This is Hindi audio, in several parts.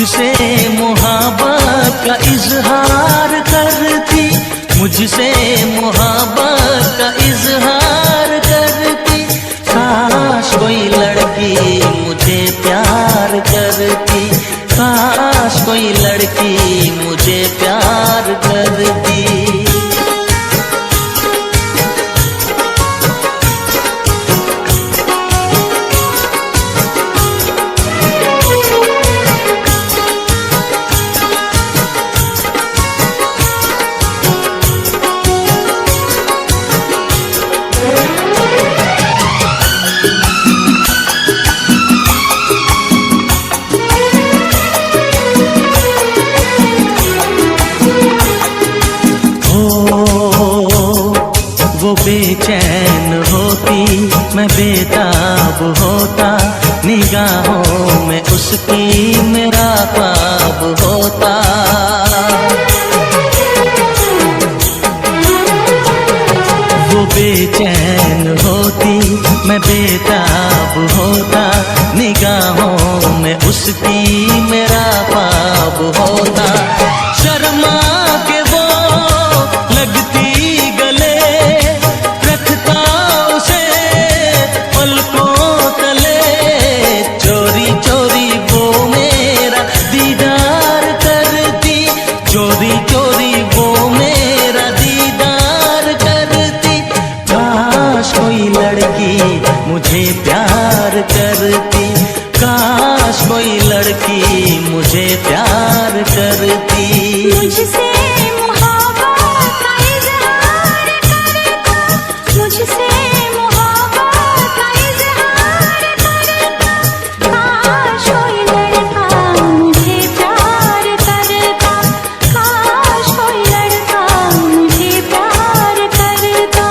मुझसे मोहब्बत का इजहार करती, मुझसे मोहब्बत का इजहार करती। काश कोई लड़की मुझे प्यार करती, काश कोई लड़की मुझे प्यार करती। वो बेचैन होती, मैं बेताब होता, निगाहों में उसकी मेरा ख्वाब होता। वो बेचैन होती, मैं बेताब होता, निगाहों में उसकी मेरा ख्वाब होता। शर्मा के वो लगती गले, रखता उसे पलकों तले, चोरी चोरी वो मेरा दीदार करती, चोरी चोरी वो मेरा दीदार करती। काश कोई लड़की मुझे प्यार करती, काश कोई लड़की मुझे प्यार करती। मुझसे मोहब्बत का इजहार करता, मुझसे मोहब्बत का इजहार करता। काश कोई लड़का मुझे प्यार करता, काश कोई लड़का मुझे प्यार करता।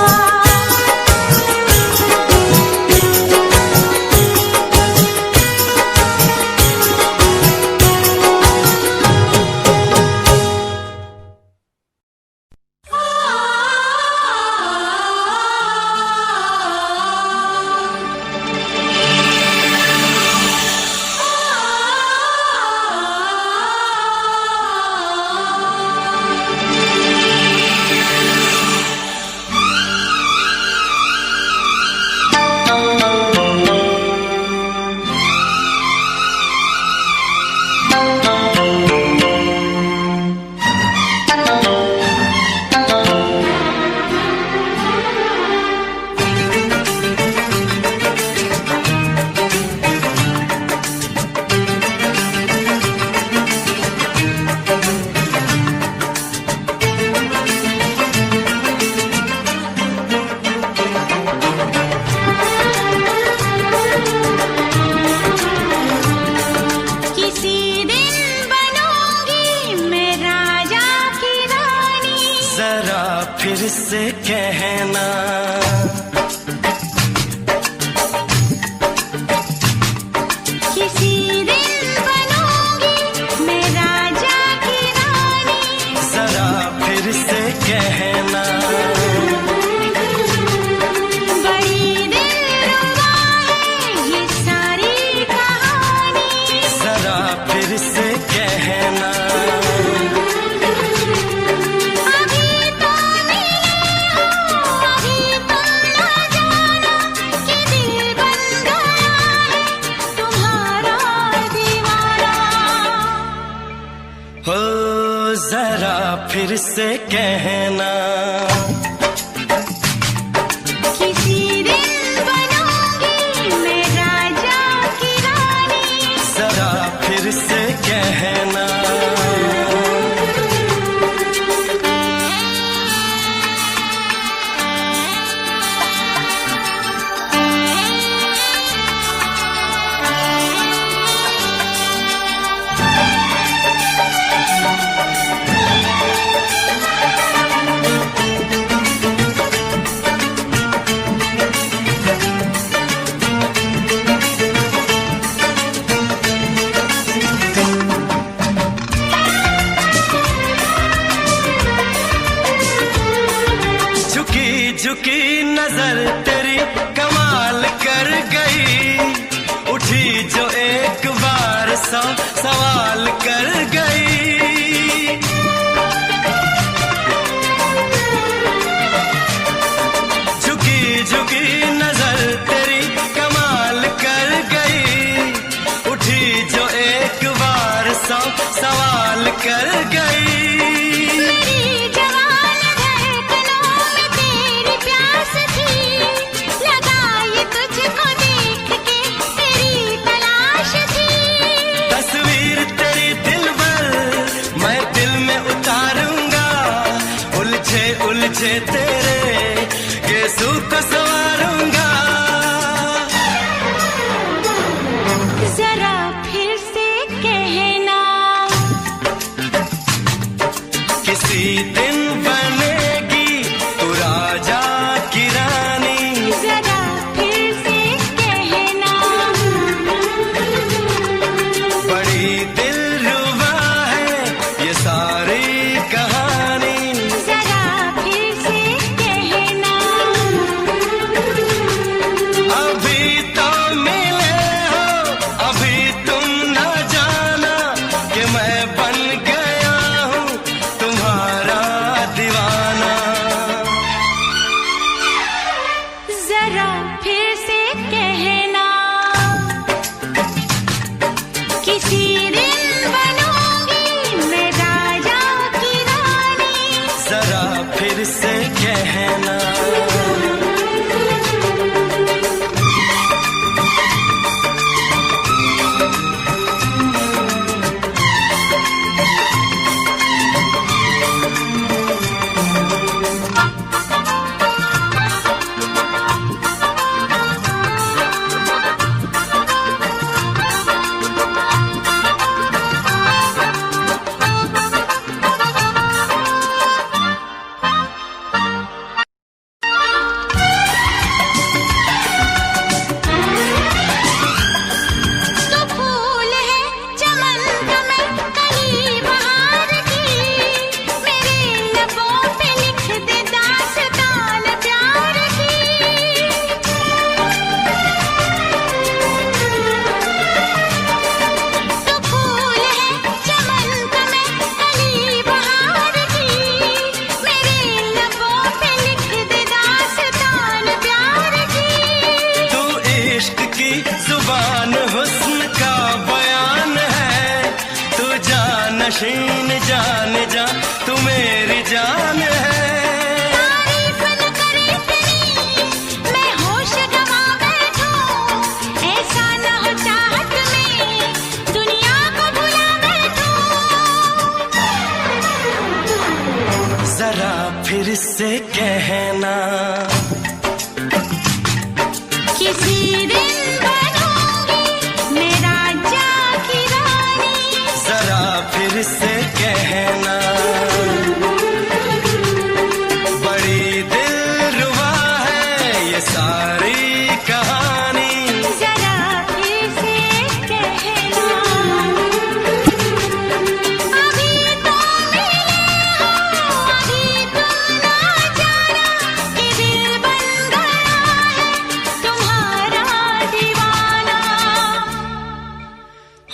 फिर से कहना, किसी दिन बनूंगी मैं राजा की रानी, जरा फिर से कहना। बड़ी दिलरुबा है ये सारी कहानी, जरा फिर से कहना। हो जरा फिर से कहना, किसी दिन बनूंगी मैं राजा की रानी, जरा फिर से कहना। झुकी नजर तेरी कमाल कर गई, उठी जो एक बार सौ सवाल कर गई, झुकी झुकी नजर तेरी कमाल कर गई, उठी जो एक बार सौ सवाल कर गई। मेरी जवान धड़कनों में तेरी प्यास थी, लगाई तुझको देख के तेरी तलाश थी। तस्वीर तेरी दिल भर मैं दिल में उतारूंगा, उलझे उलझे तेरे गेसू को संवारूंगा। जरा फिर से कहना, किसी दिन बनेगी तू राजा की रानी। जरा फिर से कहना, बड़ी दिलरुबा है ये सारी कहानी। जरा फिर से कहना, अभी तो मिले हो, अभी तुम न जाना कि मैं बन गया हूँ तुम्हारा दीवाना। जरा फिर से कहना, किसी दिन बनूंगी मैं राजा की रानी। जरा फिर से कहना, तो फूल है चमन का मैं कली बहार की, मेरे लबों पे लिख दे दास्तान प्यार की। तो फूल है चमन का मैं कली बहार की, मेरे लबों पे लिख दे दास्तान प्यार की। तू इश्क की जुबान हुस्न का बयान है, तू जानशीन जान जा तू मेरी जान है। तारीफ न करे तेरी मैं होश गवा बैठूं, ऐसा न हो चाहत में दुनिया को भुला बैठूं। जरा फिर से कहना, किसी दिन बनूंगी मैं राजा की रानी। जरा फिर से कहना, बड़ी दिलरुबा है ये सारी कहानी। जरा फिर से कहना, अभी तो मिले हो, अभी तुम ना जाना कि दिल बन गया है तुम्हारा दीवाना।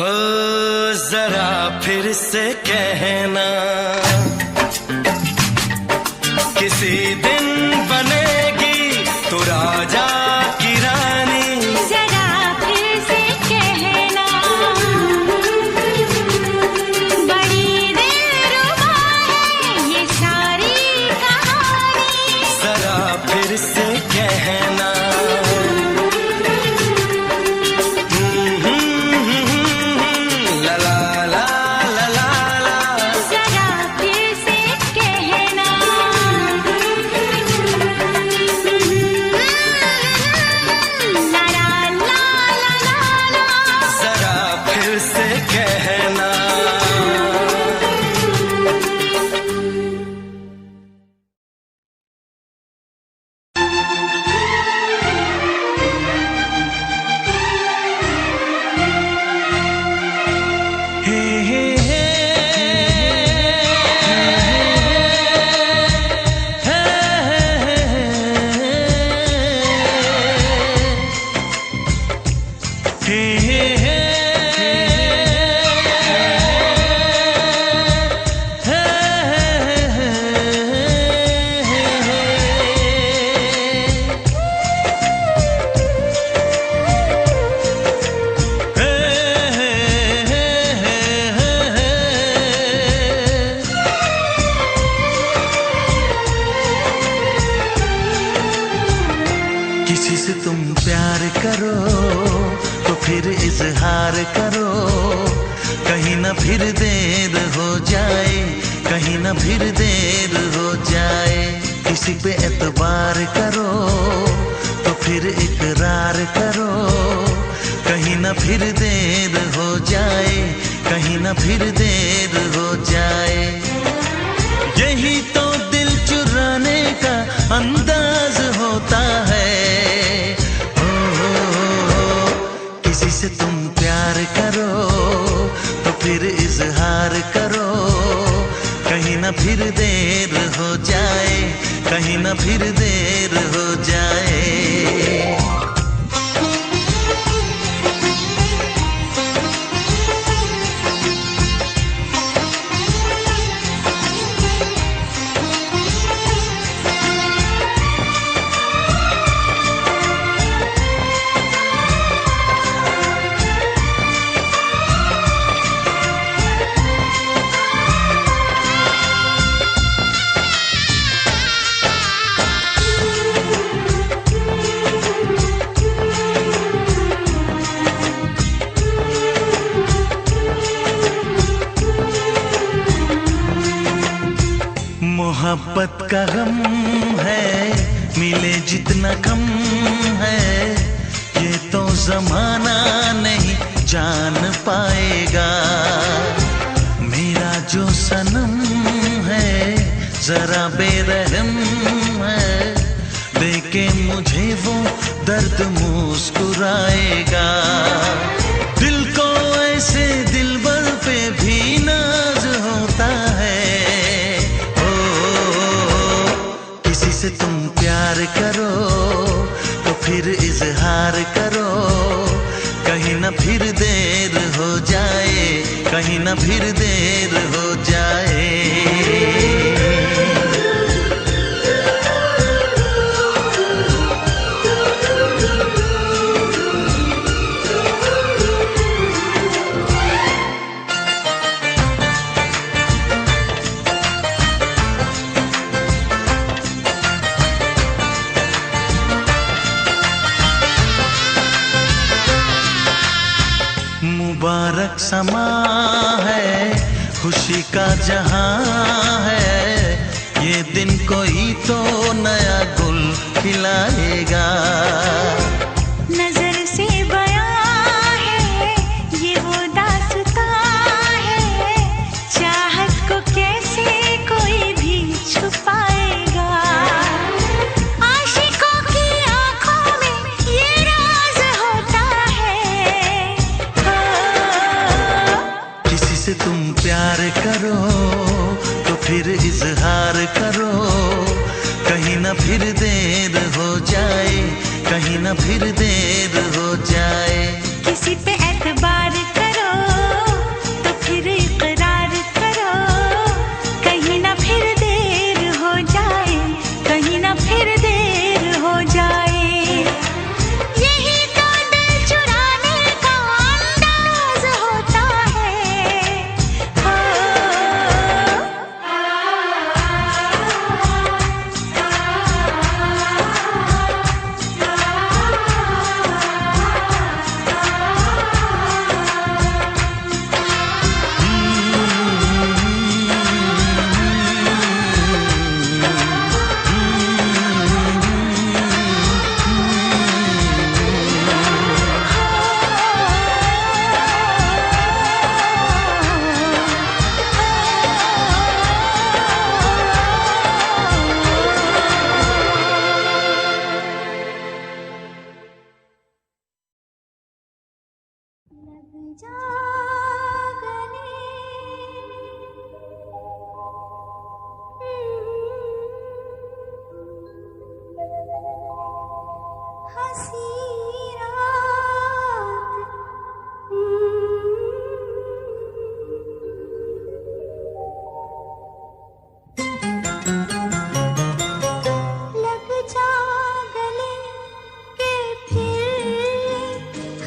हो जरा फिर से कहना, किसी दिन बनेगी तू राजा की रानी। जरा फिर से कहना, बड़ी दिलरुबा है ये सारी कहानी। जरा फिर से कहना, ला ला ला ला ला ला। जरा फिर से कहना, किसी से तुम प्यार करो तो फिर इजहार करो, कहीं ना फिर देर हो जाए, कहीं ना फिर देर हो जाए। किसी पे एतबार करो तो फिर इकरार करो, कहीं ना फिर देर हो जाए, कहीं ना फिर देर हो जाए। यही तो दिल चुराने का अंदाज होता है। किसी से तुम प्यार करो तो फिर इजहार करो, कहीं ना फिर देर हो जाए, कहीं ना फिर देर हो जाए। मोहब्बत का गम है, मिले जितना कम है, ये तो जमाना नहीं जान पाएगा। मेरा जो सनम है जरा बेरहम है, देके मुझे वो दर्द मुस्कुराएगा। दिल को ऐसे दिलबर पे भी नाज होता है। से तुम प्यार करो तो फिर इजहार करो, कहीं ना फिर देर हो जाए, कहीं ना फिर देर हो जाए। मुबारक समा है, खुशी का जहां है, ये दिन कोई तो नया गुल खिलाएगा। नजर से बयां है ये वो दास्तां है, चाहत को कैसे कोई भी छुपाएगा। आशिकों की आंखों में ये राज होता है। किसी से तुम प्यार करो तो फिर इजहार करो, कहीं ना फिर देर हो जाए, कहीं ना फिर देर हो जाए। किसी पे एतबार करो तो फिर इकरार करो, कहीं ना फिर देर हो जाए, कहीं ना फिर देर हो जाए। यही तो दिल चुराने का अंदाज होता है।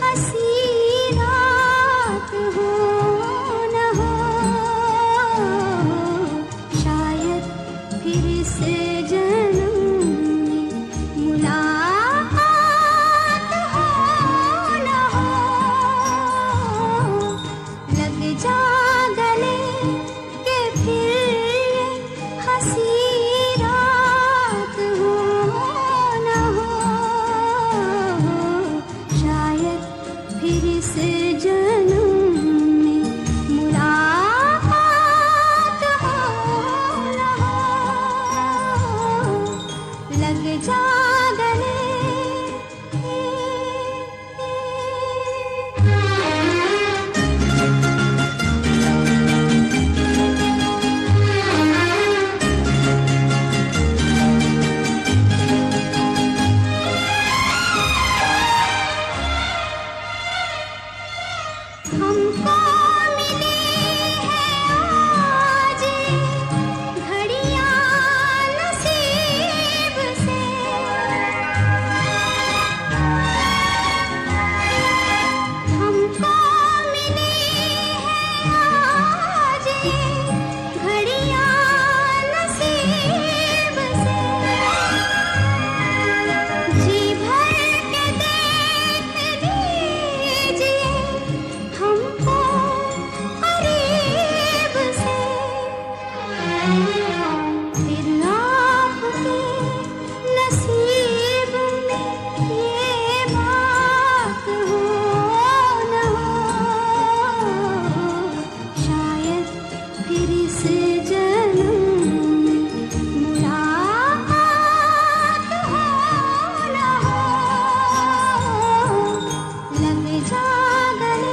हसी रात लग जा गले। हमको मिली है आज घड़ियां नसीब से, हमको मिली है आज घड़ियां नसीब से। जी भर के देख लीजिए हमको करीब से, फिर आपके नसीब में ये बात हो न हो, शायद फिर इस जन्म में मुलाकात हो न हो। लग जा गले।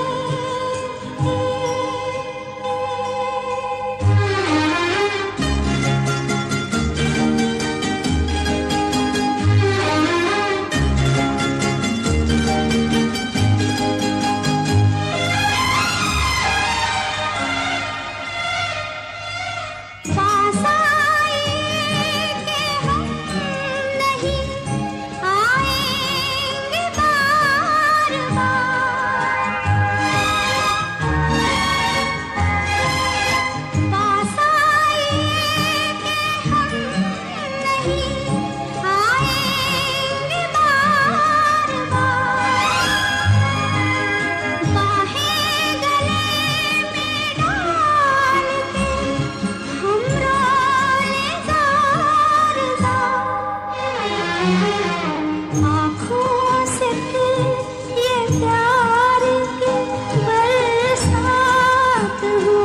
पास आए कि हम नहीं आएंगे बार बार। पास आए कि हम नहीं आएंगे बार बार। बाहें गले में डाल के हम रोले ज़ार ज़ार। आँखों से फिर ये प्यार की बरसात हो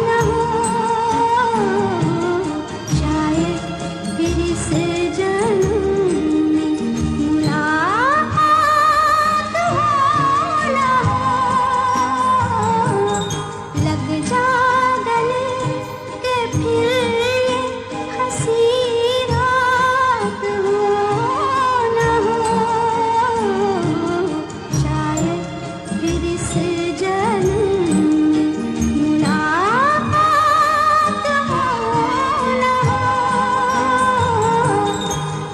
न हो, शायद फिर इस जन्म में मुलाकात हो न हो। लग जा गले के फिर ये हंसी रात हो न हो, शायद फिर इस जन्म में मुलाकात हो न हो।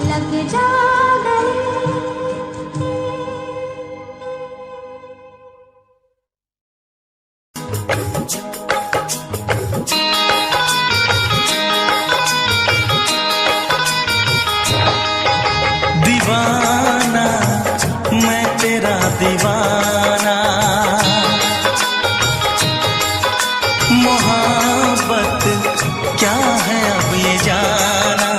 लग जा गले। दीवाना मैं तेरा दीवाना, मोहब्बत क्या है अब ये जाना।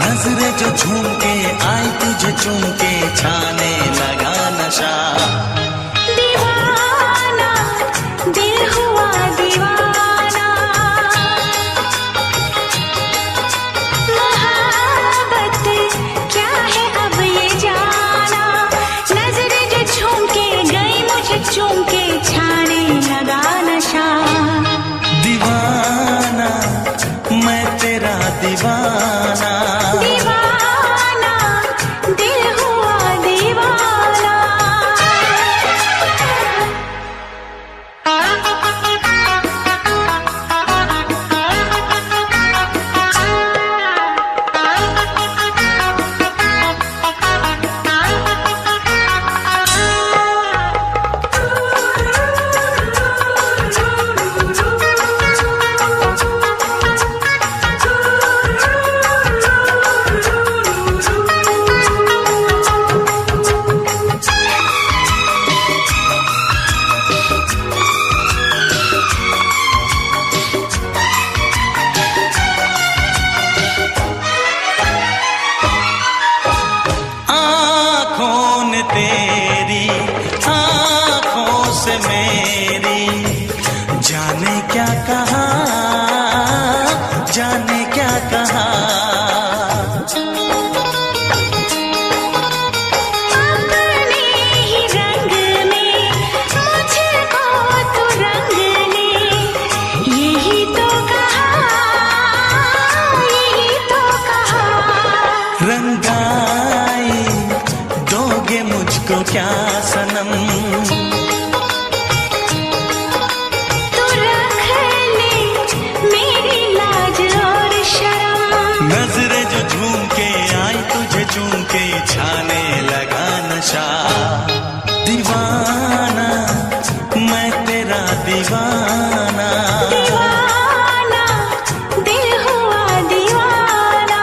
नजरें जो झूम के आई तुझे चूम के छाने लगा नशा। दीवाना दिल हुआ दीवाना, मोहब्बत क्या है अब ये जाना। नजरें जो झूम के गई मुझे चूम के छाने लगा नशा। दीवाना मैं तेरा दीवाना, दीवाना दिल हुआ दीवाना। गाई दोगे मुझको क्या सनम। तू रख ले मेरी लाज और शर्म। नजरें जो झूम के आई तुझे चूम के छाने लगा नशा। दीवाना मैं तेरा दीवाना। दीवाना दिल हुआ दीवाना।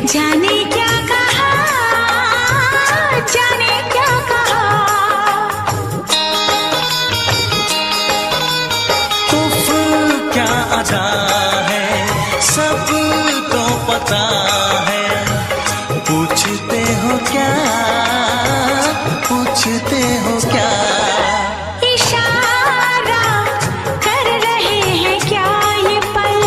जाने क्या कहा, जाने क्या कहा। उफ क्या अदा है सबको पता है। पूछते हो क्या, पूछते हो क्या। इशारा कर रहे हैं क्या ये पल।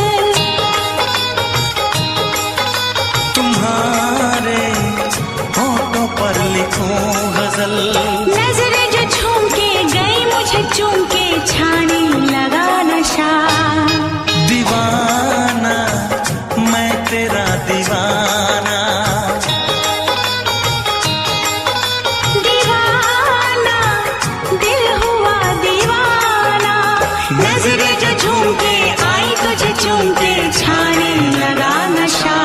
तुम्हारे होठों पर लिखूं गजल। नजरें जो झूम के गई मुझे चूम के छाने लगा नशा। दीवाना मैं तेरा दीवाना। दीवाना दिल हुआ दीवाना। नजरें जो झूम के आई तुझे चूम के छाने लगा नशा।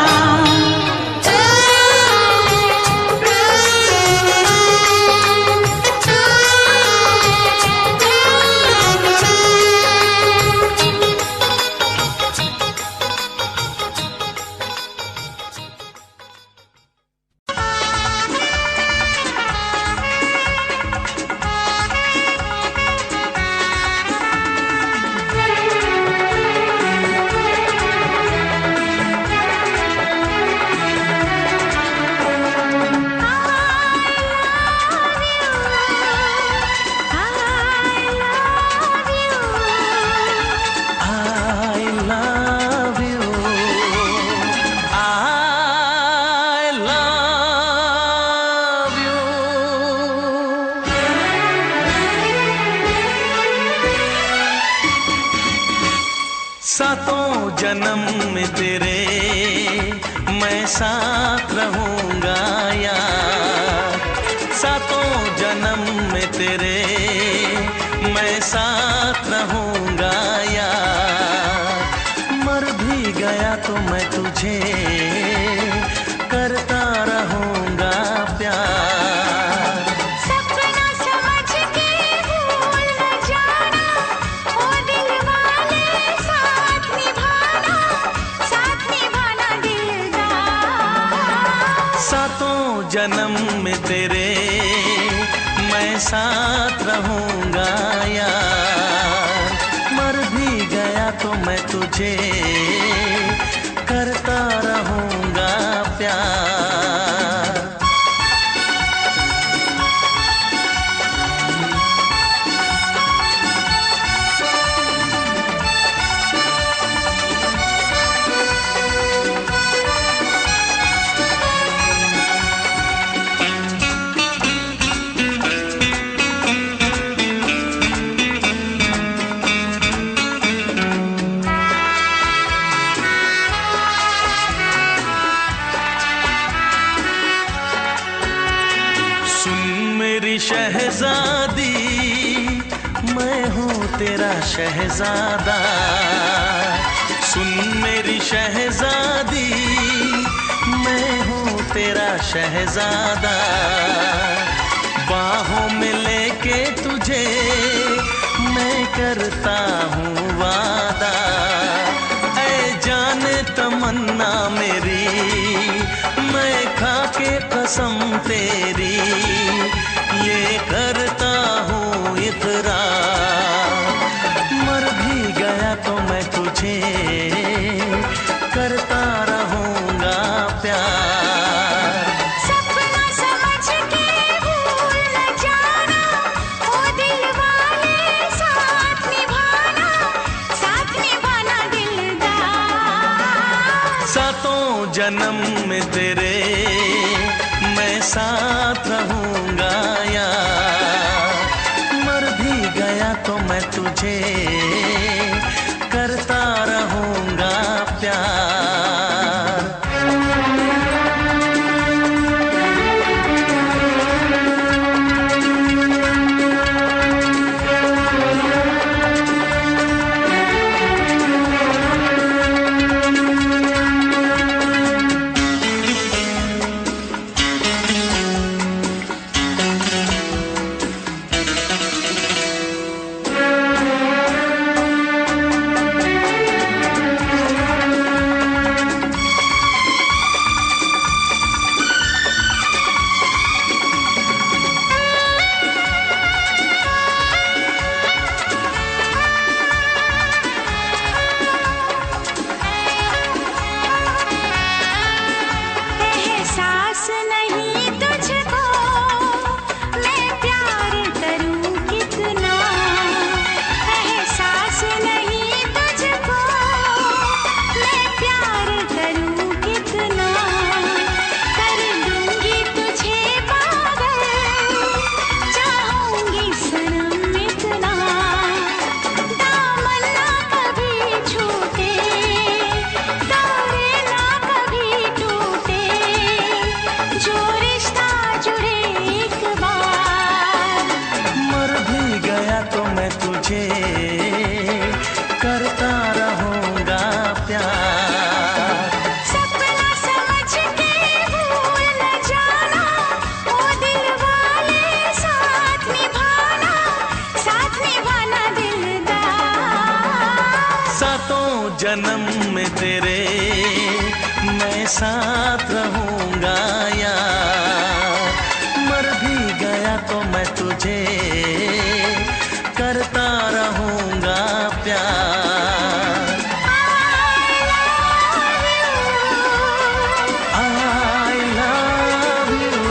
सातों जन्म में तेरे मैं साथ रहूंगा यार। सातों जन्म में तेरे मैं साथ रहूंगा यार। मर भी गया तो मैं तुझे करता रहूंगा प्यार। सपना समझ के भूल न जाना, ओ दिल वाले साथ निभाना दिलदार। सातों जन्म में तेरे मैं साथ रहूंगा यार। मर भी गया तो मैं तुझे करता रहूंगा प्यार। शहजादी मैं हूँ तेरा शहजादा। सुन मेरी शहजादी मैं हूँ तेरा शहजादा। बाहों में लेके तुझे मैं करता हूँ वादा। ऐ जाने तमन्ना मेरी मैं कसम तेरी ये करता हूँ इकरार, मर भी गया तो मैं तुझे करता रहूँगा प्यार। सपना समझ के भूल न जाना, ओ दिल वाले साथ निभाना दिलदार। सातों जन्म में तेरे मैं साथ रहूँगा यार, मर भी गया तो मैं तुझे करता रहूँगा प्यार। एहसास नहीं तुझको मैं प्यार करूं कितना, एहसास नहीं तुझको मैं प्यार करूं कितना। कर दूंगी तुझे पागल, चाहूंगी सनम इतना। दामन ना कभी छूटे, तारे ना कभी टूटे, जो रिश्ता जुड़े एक बार। मर भी गया तो मैं तुझे करता रहूँगा प्यार। सपना समझ के भूल न जाना, ओ दिल वाले साथ निभाना दिलदार। सातों जन्म में तेरे मैं साथ रहूँगा यार, मर भी गया तो मैं तुझे करता रहूँगा प्यार। I love you।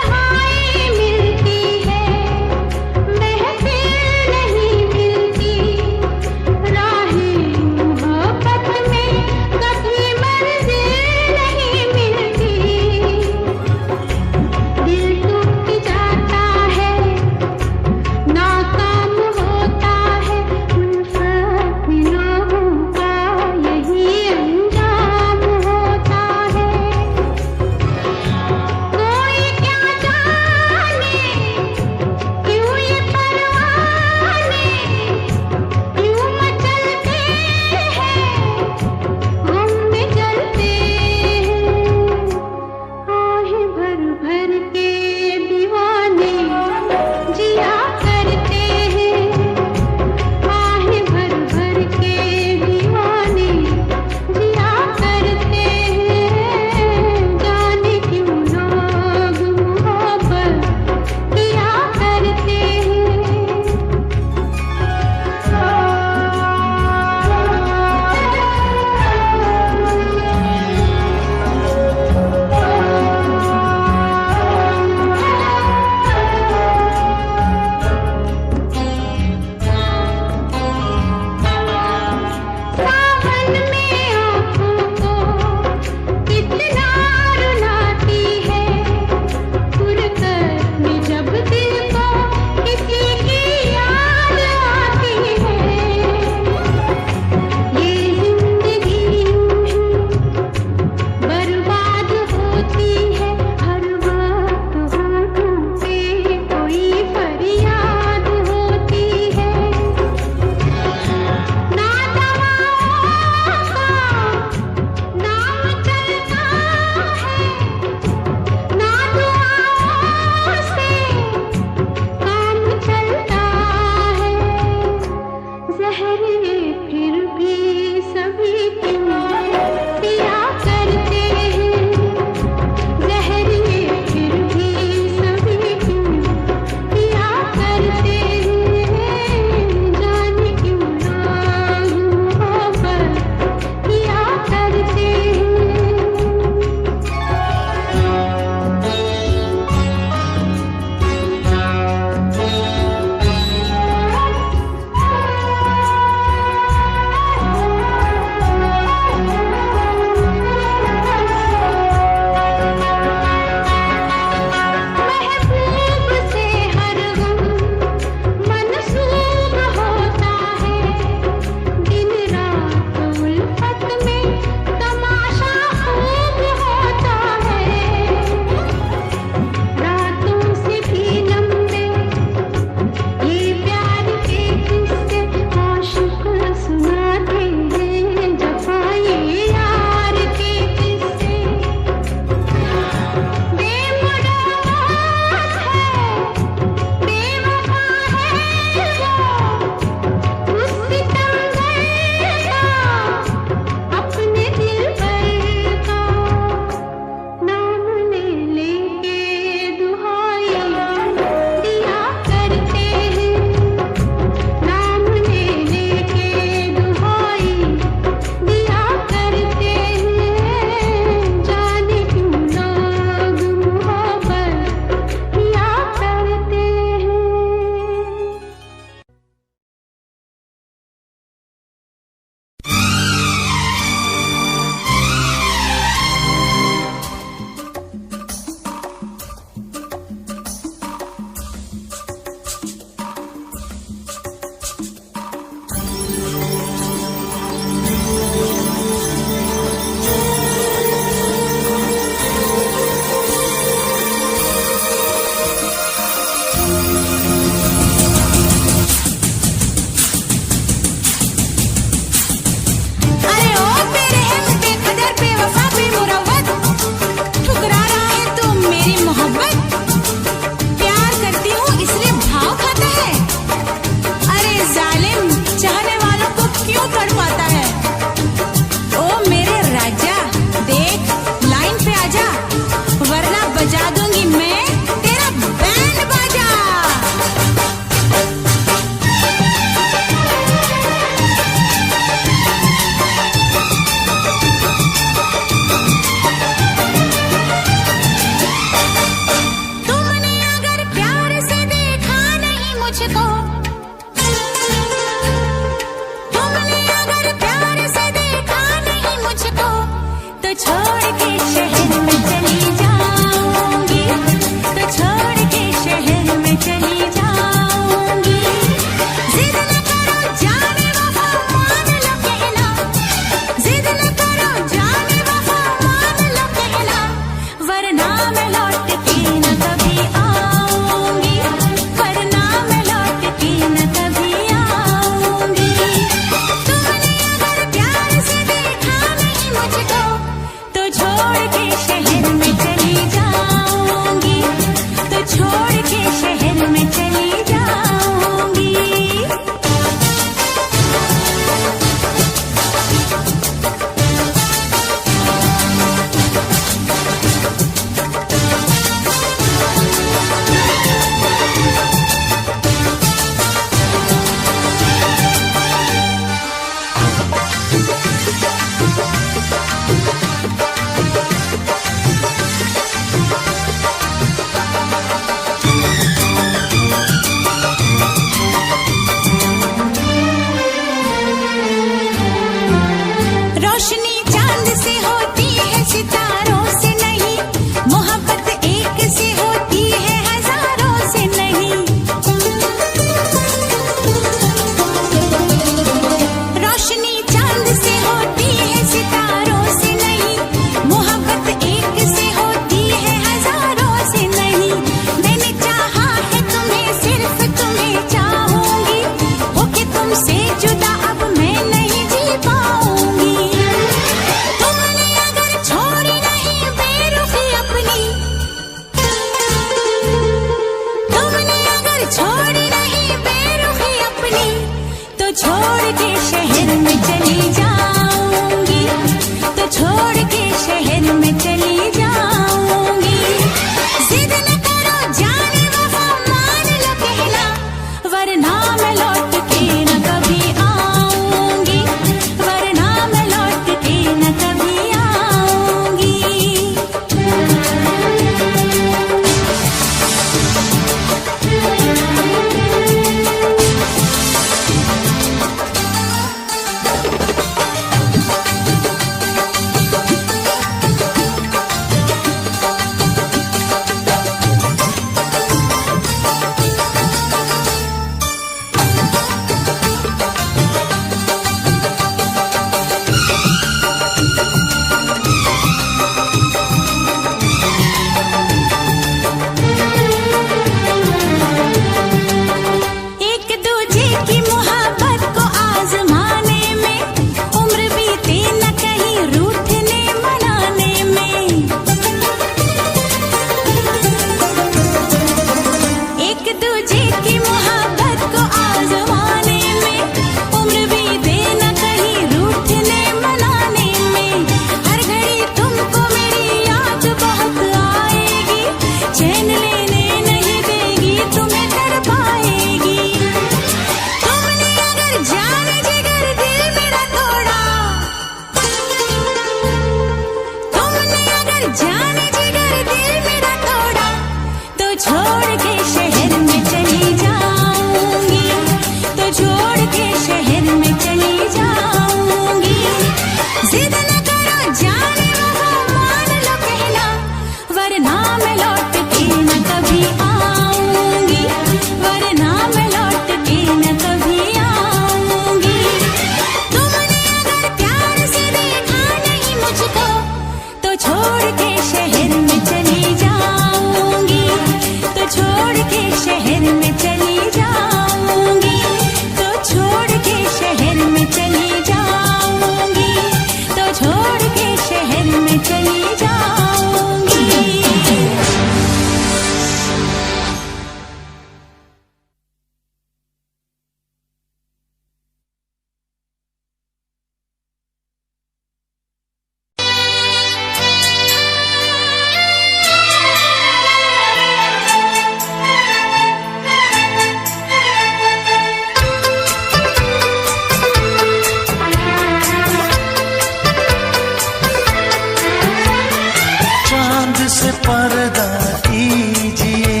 से पर्दा कीजिए,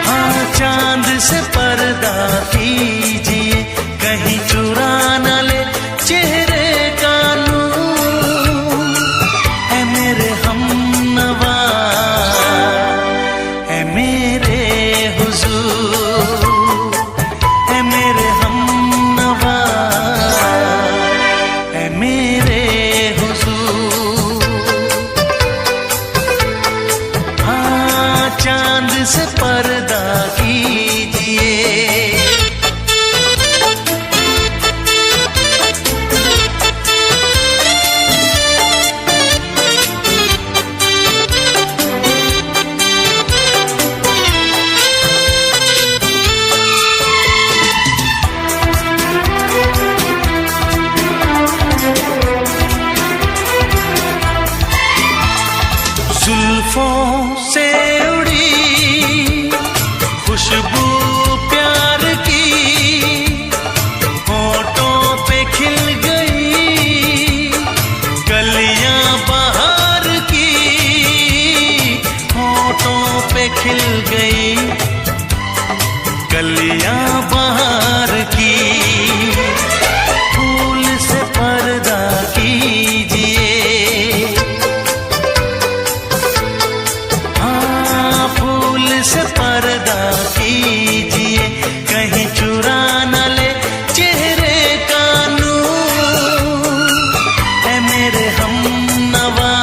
हाँ चांद से पर्दा कीजिए, कहीं चुरा न ले चेहरे का नूर। ऐ मेरे हमनवा, ऐ मेरे हुजूर, ऐ मेरे हमनवा, ऐ मेरे हुजूर। हाँ चांद से पर्दा कीजिए। जुल्फों से उड़ी खुशबू प्यार की, होठों पे खिल गई कलियां बहार की, होठों पे खिल गई कलियां बहार की। फूल से पर्दा कीजिए, से पर्दा कीजिए, कहीं चुरा न ले चेहरे का नूर। ऐ मेरे हमनवा,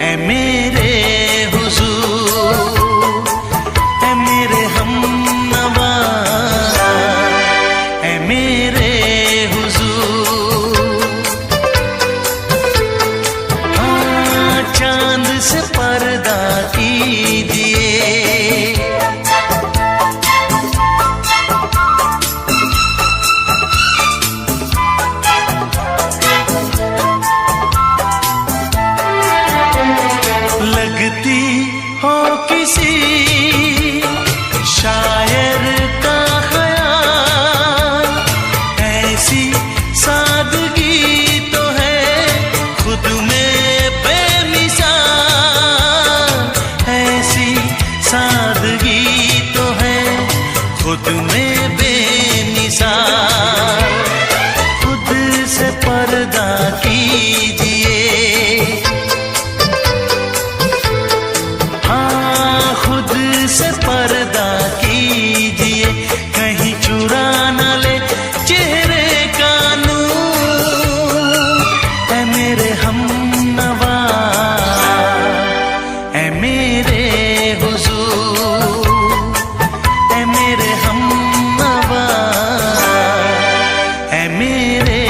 ऐ मेरे हुजूर, ऐ मेरे हमनवा, ऐ मेरे हुजूर। हाँ चांद से पर्दा कीजिए। लगती हो किसी शायर का ख़याल, ऐसी सादगी तो है खुद में बेमिसाल, ऐसी सादगी तो है खुद में बेमिसाल। खुद से पर्दा कीजिए, हाँ खुद से पर्दा कीजिए, कहीं चुरा न ले चेहरे का नूर। ऐ मेरे हमनवा, ऐ मेरे हुजूर, ऐ मेरे हमनवा, ऐ मेरे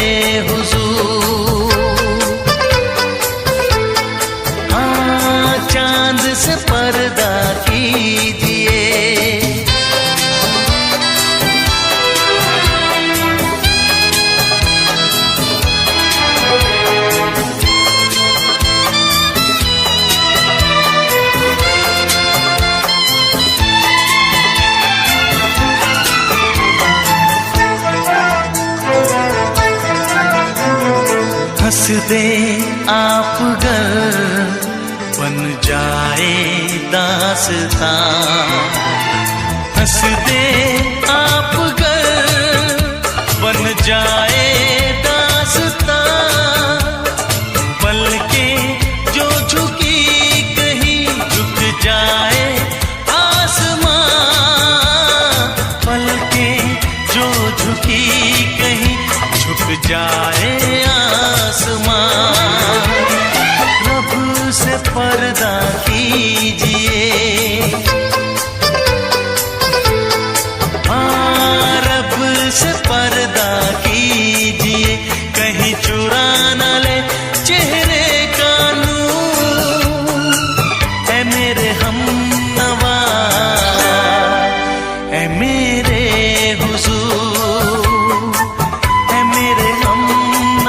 हुजूर। हाँ चांद से पर्दा कीजिए। हंस दे आप गर बन जाए दास्तां, हंस दे आप गर बन जाए दास्तां। पलकें जो झुकी कहीं झुक जाए आसमां, पलकें जो झुकी कहीं झुक जाए आसमां। रब से पर्दा कीजिए, हाँ रब से पर्दा कीजिए, कहीं चुरा न ले चेहरे का नूर। ऐ मेरे हमनवा, ऐ मेरे हुजूर, ऐ मेरे हमनवा,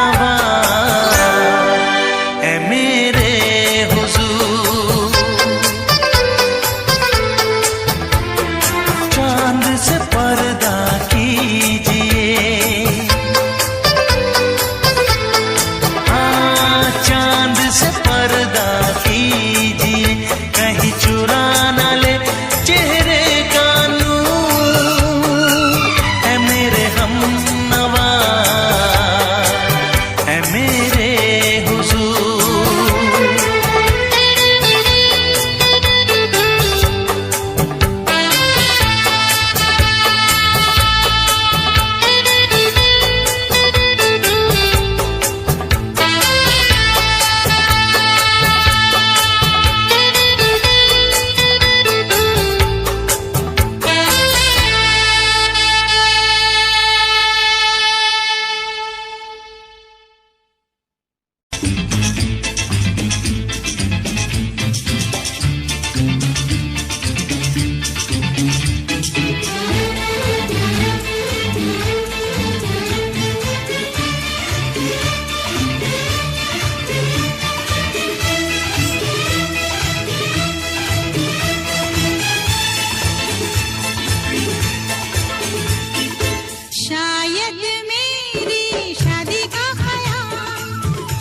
शायद मेरी शादी का ख्याल,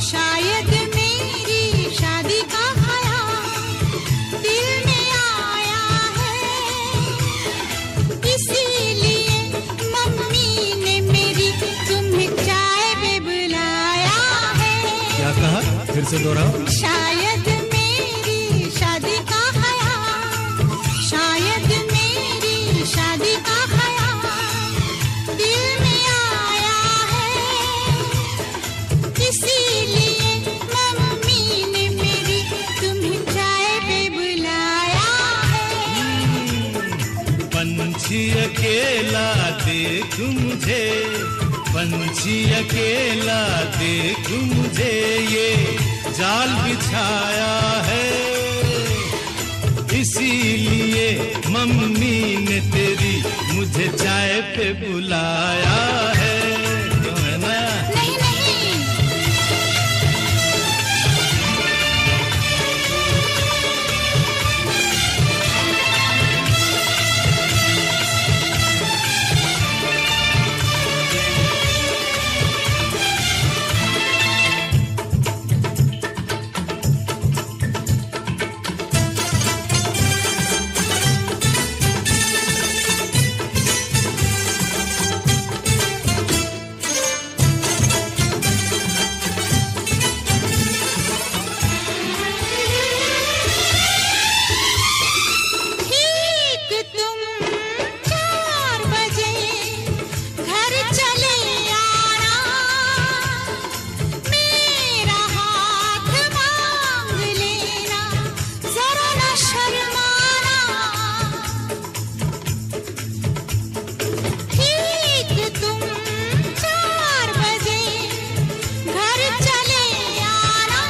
शायद मेरी शादी का ख्याल दिल में आया है, इसीलिए मम्मी ने मेरी तुम्हें चाय पे बुलाया है। क्या कहा? फिर से दोहराओ। शायद मेरी शादी का ख्याल, शायद मेरी शादी का ख्याल दिल में आया है, इसीलिए मम्मी ने मेरी तुम्हें चाय पे बुलाया है। पंछी अकेला देख मुझे, पंछी अकेला देख मुझे, ये जाल बिछाया है, इसीलिए मम्मी ने तेरी मुझे चाय पे बुलाया है। क्यों है ना? नहीं नहीं, ठीक तुम 4 बजे घर चले आना, मेरा हाथ मांग लेना, जरा न शर्माना। ठीक तुम 4 बजे घर चले आना,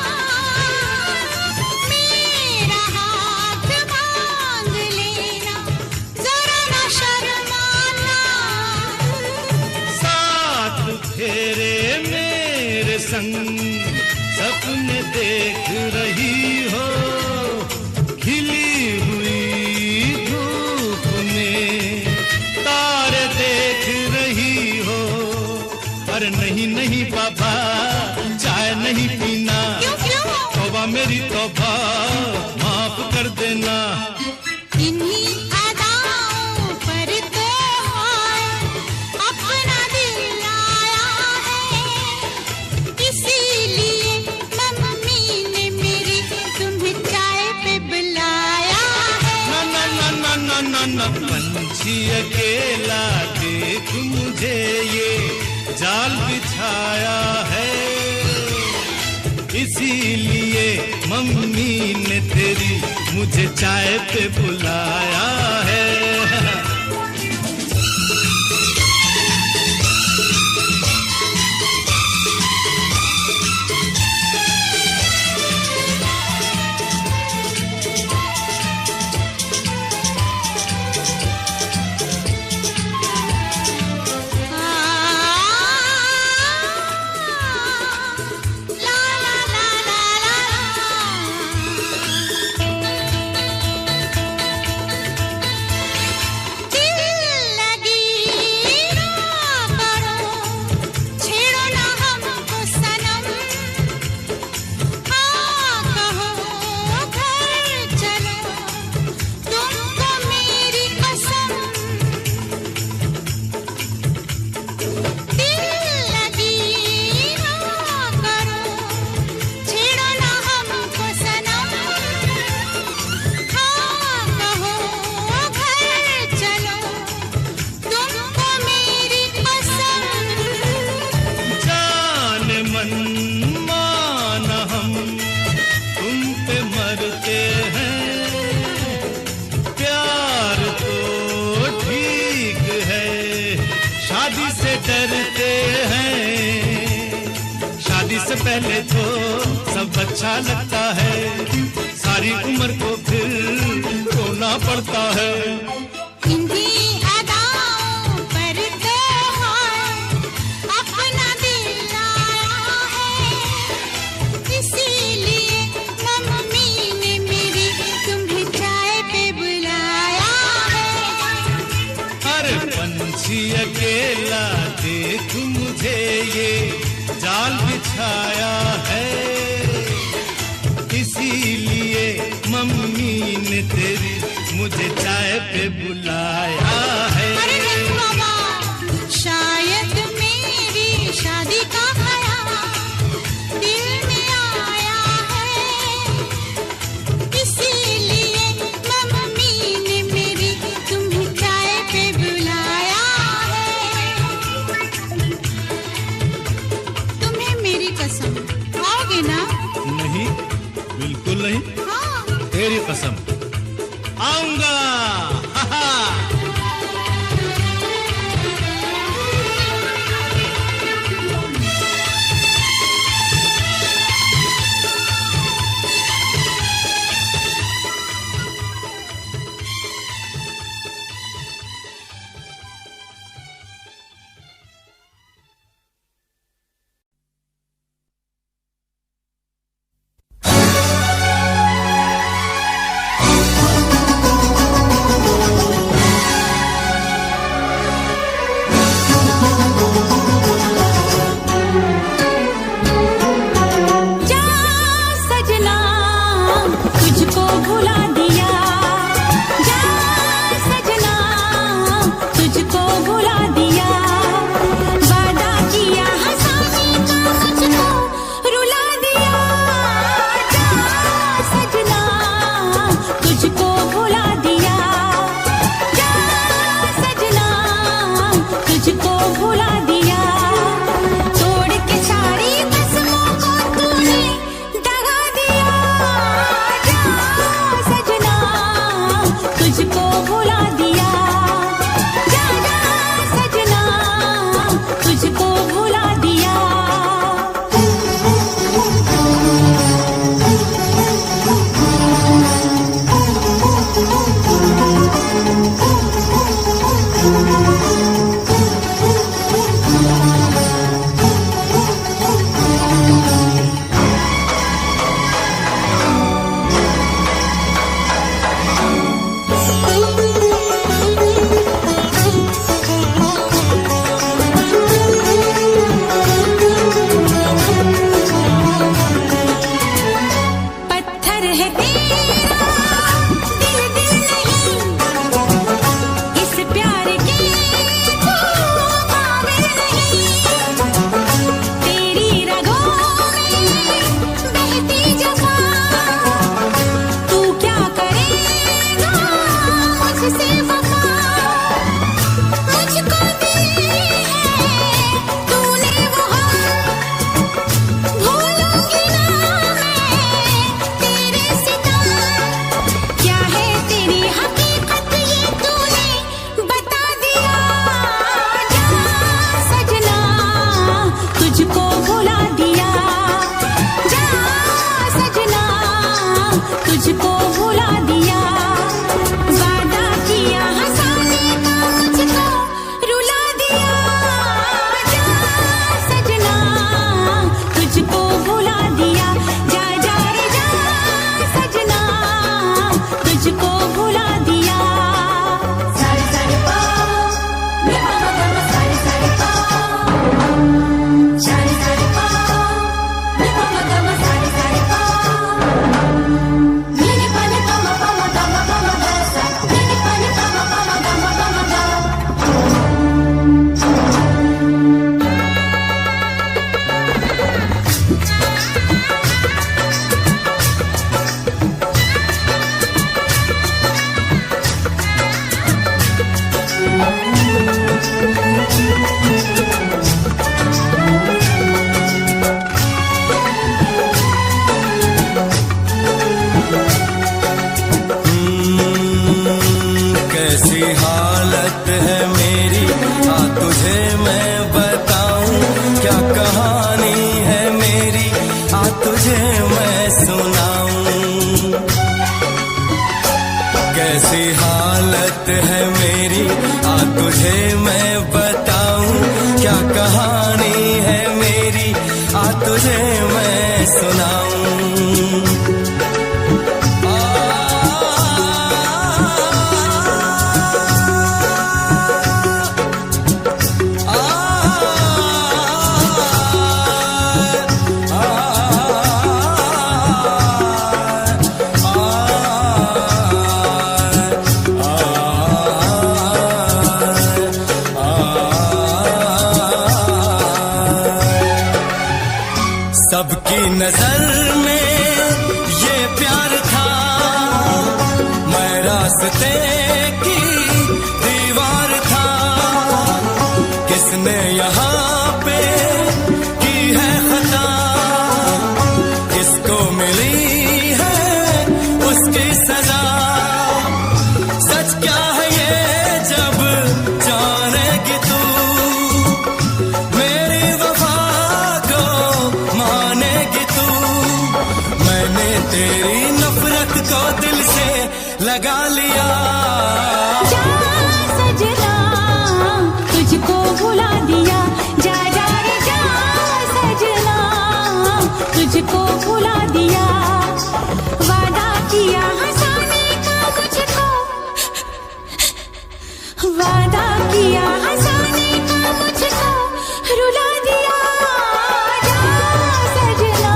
मेरा हाथ मांग लेना, जरा न शर्माना। साथ फेरे मेरे संग सपने देख रही हो, खिली हुई धूप में तारे देख रही हो। अरे नहीं नहीं बाबा, चाय नहीं पीना, क्यों क्यों? तौबा मेरी तौबा, माफ कर देना। इन्हीं अदाओं पर तो हाय अपना दिल आया है, इसीलिए मम्मी ने मेरी तुम्हें चाय पे बुलाया है। ना ना ना ना ना ना ना, पंछी अकेला देख मुझे, ये जाल बिछाया है, इसीलिए मम्मी ने तेरी मुझे चाय पे बुलाया है। ला ला ला ला दिल लगी ना करो, छेड़ो ना हमको सनम, हाँ कहो घर चलो, तुमको मेरी कसम। दिल लगी ना करो, छेड़ो ना हमको सनम, हाँ कहो घर चलो, तुमको मेरी कसम। जान मन मान हम तुम पे मरते हैं, प्यार तो ठीक है, शादी से डरते हैं। शादी से पहले तो सब अच्छा लगता है, सारी उम्र को फिर रोना पड़ता है। इन्हीं अदाओं पर तो हाय अपना दिल आया है, इसीलिए मम्मी ने मेरी तुम्हें चाय पे बुलाया है। हर पंछी अकेला देख मुझे ये जाल बिछाया है, इसीलिए मम्मी ने तेरी मुझे चाय पे बुलाया है। अरे नहीं बाबा, शायद मेरी शादी का ख्याल दिल में आया है, इसीलिए मम्मी ने मेरी तुम्हें चाय पे बुलाया है। तुम्हें मेरी कसम, आओगे ना? नहीं, बिल्कुल नहीं। हाँ। तेरी कसम, आऊंगा। पहली नजर में ये प्यार था, मैं रास्ते की दीवार था। किसने यहाँ पे की है खता, किसको मिली है उसकी सजा। सच क्या है ये जब जानेगी तू, मेरी वफा को मानेगी तू। मैंने तेरी नफरत को दिल से लगा लिया। जा सजना तुझको भुला दिया, जा जा रे जा सजना तुझको भुला दिया। वादा किया हंसाने का मुझको, वादा किया हंसाने का मुझको रुला दिया। जा सजना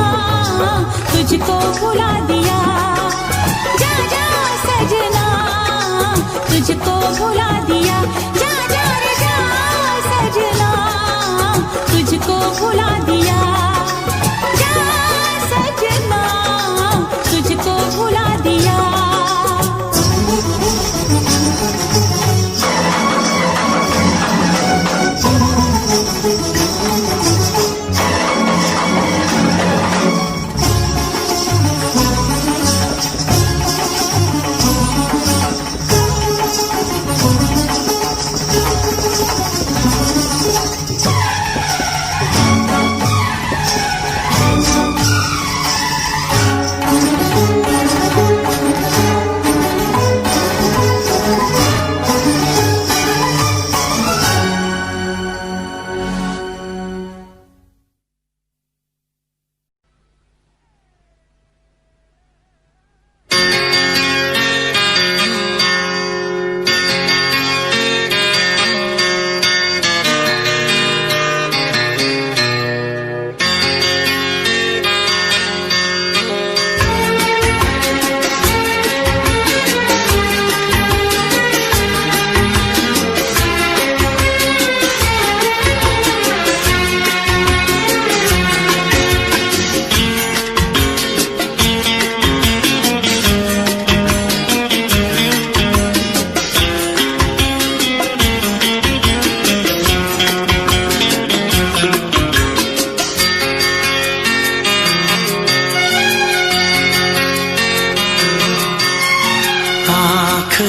तुझको भुला दिया, जा जा सजना तुझको भुला दिया। जा जा रे जा सजना तुझको भुला दिया, जा सजना तुझको भुला दिया।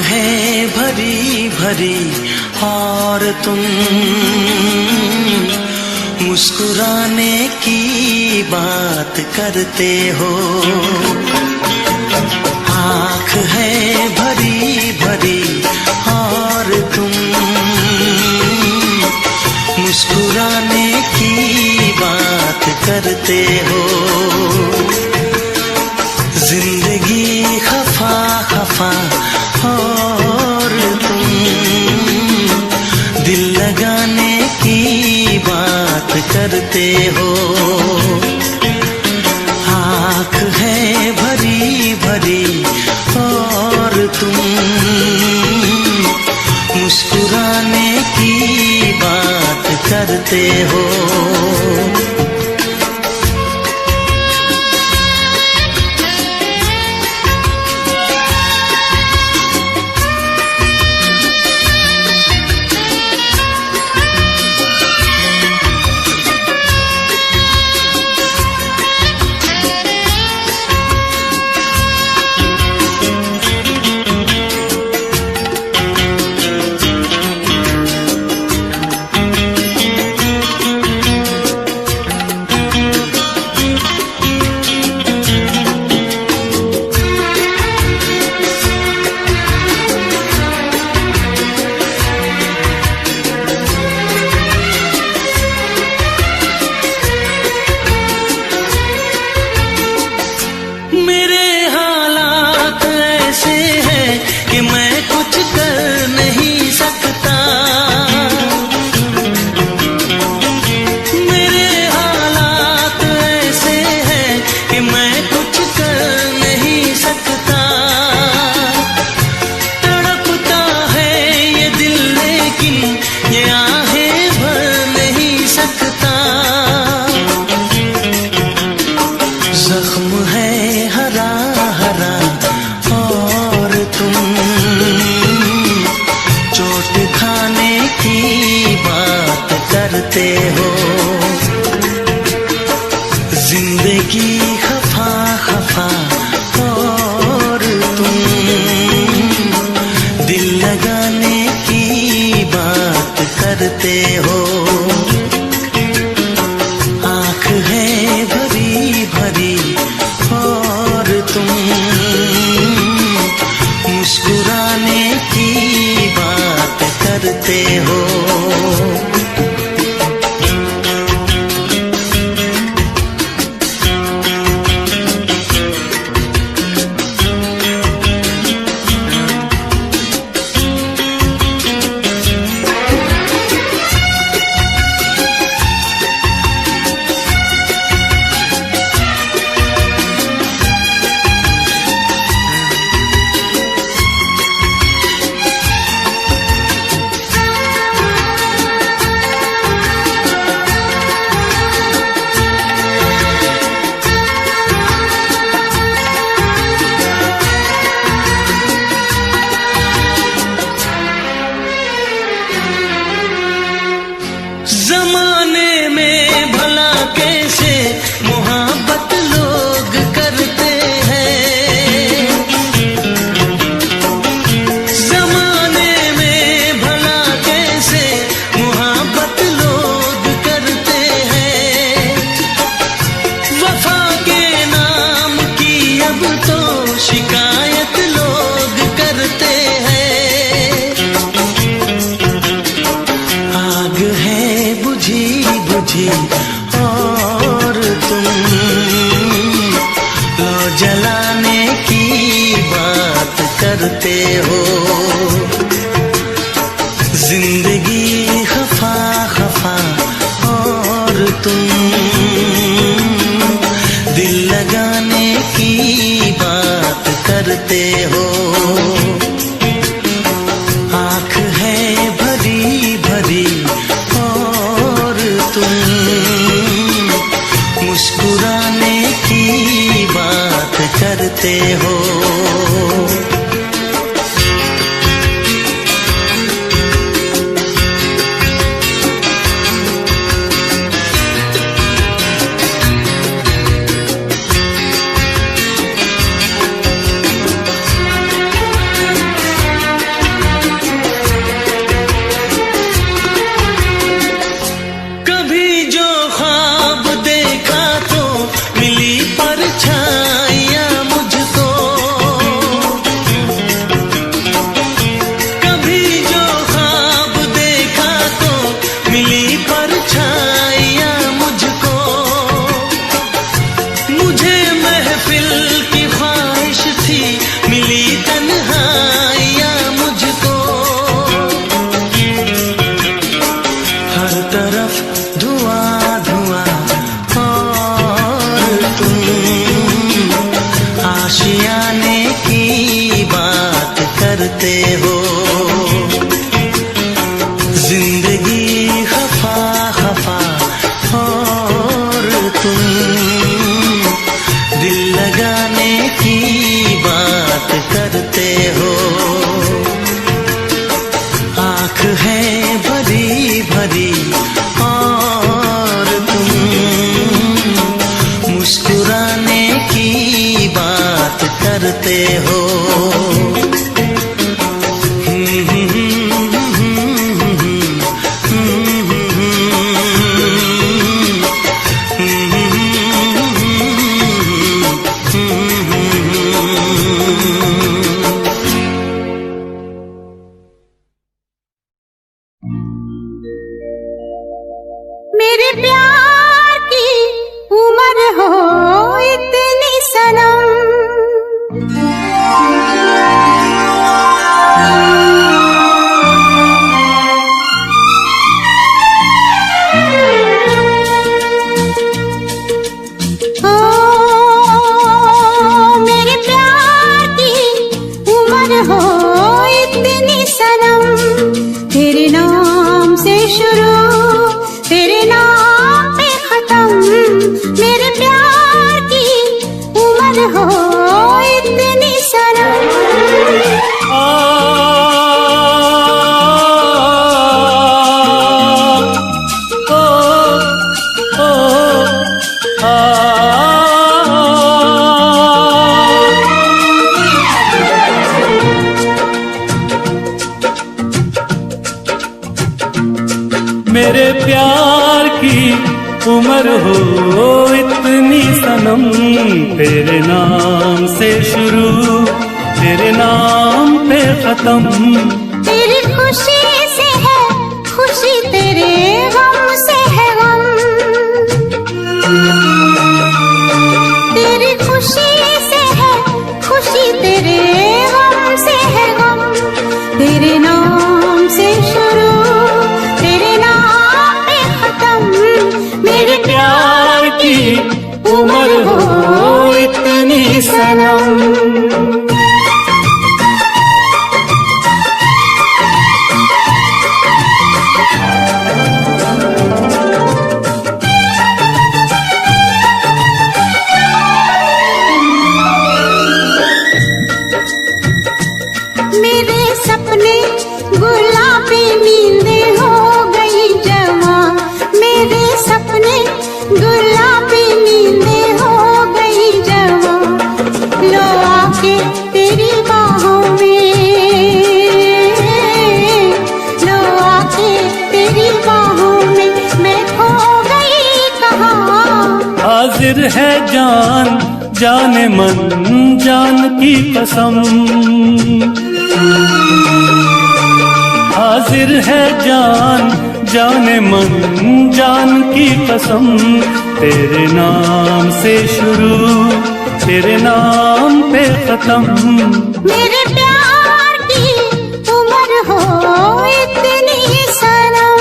है भरी भरी और तुम मुस्कुराने की बात करते हो। आँख है भरी भरी और तुम मुस्कुराने की बात करते हो। जिंदगी खफा खफा और तुम दिल लगाने की बात करते हो। आँख है भरी भरी और तुम मुस्कुराने की बात करते हो। करते हो। जिंदगी खफा खफा और तुम दिल लगाने की बात करते हो। आँख है भरी भरी और तुम मुस्कुराने की बात करते हो। जमाने में भला कैसे मोहब्बत लोग करते हैं। जमाने में भला कैसे मोहब्बत लोग करते हैं। वफा के नाम की अब तो शिकायत लोग करते हैं। आग है बुझी बुझी और तुम लो जलाने की बात करते हो। जिंदगी खफा खफा और तुम दिल लगाने की बात करते हो। आँख है भरी भरी और तुम मुस्कुराने की बात करते हो। कभी जो ख्वाब देखा तो मिली परछाइयाँ मुझको। कभी जो ख्वाब देखा तो मिली परछाइयाँ मुझको। मुझे महफिल की ख्वाहिश थी मिली तन्हाइयाँ मुझको। हर तरफ धुआं धुआं और तुम आशियाने की बात करते हो। जिंदगी खफा खफा और तुम दिल लगाने की बात करते हो। आँख है भरी भरी और तुम मुस्कुराने की बात करते हो। मेरे प्यार की उम्र हो इतनी सनम। ओ मेरे प्यार की उम्र हो इतनी सनम। तेरे नाम से शुरू तेरे नाम की उम्र हो इतनी सनम, तेरे नाम से शुरू तेरे नाम पे खत्म। तेरी खुशी से है खुशी, तेरे गम से है गम। तेरी खुशी से है खुशी, तेरे गम से है गम। तेरे नाम से शुरू तेरे नाम पे खत्म। मेरे प्यार की उम्र हो इतनी सनम। मेरे सपने गुलाबी नींदें हो गई जवां। मेरे सपने गुलाबी नींदें हो गई जवां। लो आके तेरी बाहों में, लो आके तेरी बाहों में मैं खो गई कहाँ। हाजिर है जान जाने मन जान की कसम, हाजिर है जान जाने मन जान की कसम। तेरे नाम से शुरू तेरे नाम पे खत्म। मेरे प्यार की उम्र हो इतनी सनम।